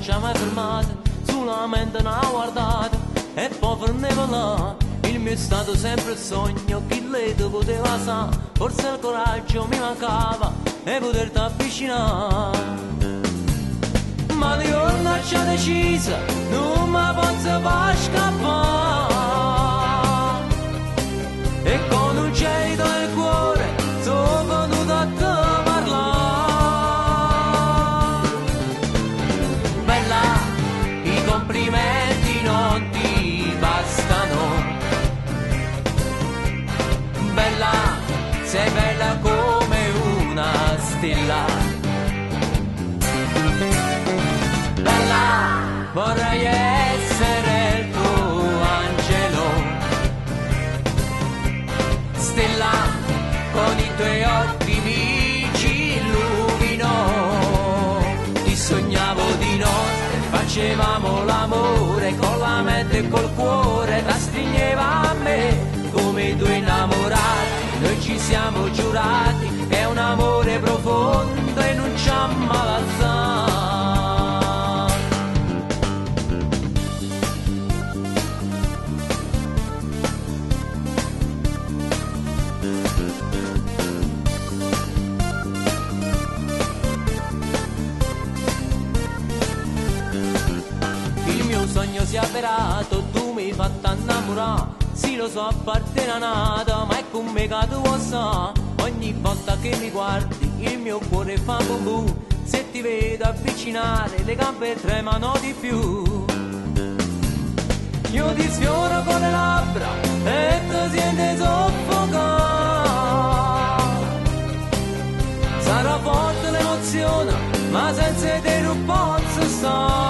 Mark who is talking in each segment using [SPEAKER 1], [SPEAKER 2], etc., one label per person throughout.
[SPEAKER 1] ci ha mai fermato, solamente una guardata e poi fermava là. Il mio è stato sempre il sogno che lei ti poteva sa, forse il coraggio mi mancava e poterti avvicinare. Ma di giorno ci ha decisa, non mi posso far scappare. E con un gelo nel cuore sono venuto a te parlare. Bella, i complimenti non ti bastano. Bella, sei bella come una stella. Vorrei essere il tuo angelo, stella, con i tuoi occhi mi ci illumino. Ti sognavo di notte, facevamo l'amore, con la mente e col cuore, ti stringeva a me, come due innamorati, noi ci siamo giurati, è un amore profondo e non ci ammalazzamo. Si è avverato, tu mi hai fatto innamorare. Sì, lo so, a parte una nata, ma è con me che tu vuoi sa. Ogni volta che mi guardi il mio cuore fa bum bum. Se ti vedo avvicinare le gambe tremano di più. Io ti sfioro con le labbra e ti senti soffocare. Sarà forte l'emozione, ma senza te non posso stare.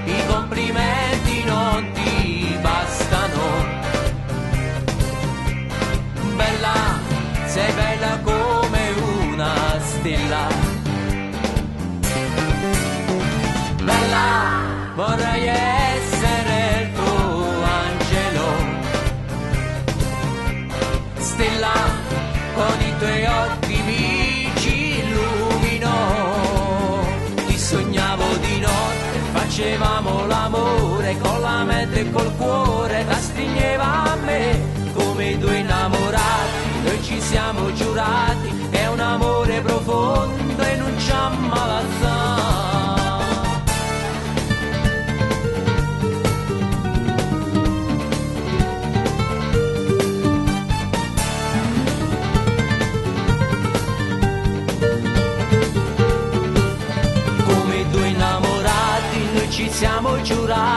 [SPEAKER 1] I complimenti non ti bastano. Bella, sei bella come una stella. Bella, vorrei essere il tuo angelo, stella, con i tuoi occhi mi ci illumino. Ti sognavo di notte, facevamo l'amore, con la mente e col cuore, ti stringeva a me, come due innamorati, noi ci siamo giurati, è un amore profondo e non ci ammalazzamo. Ci siamo giurati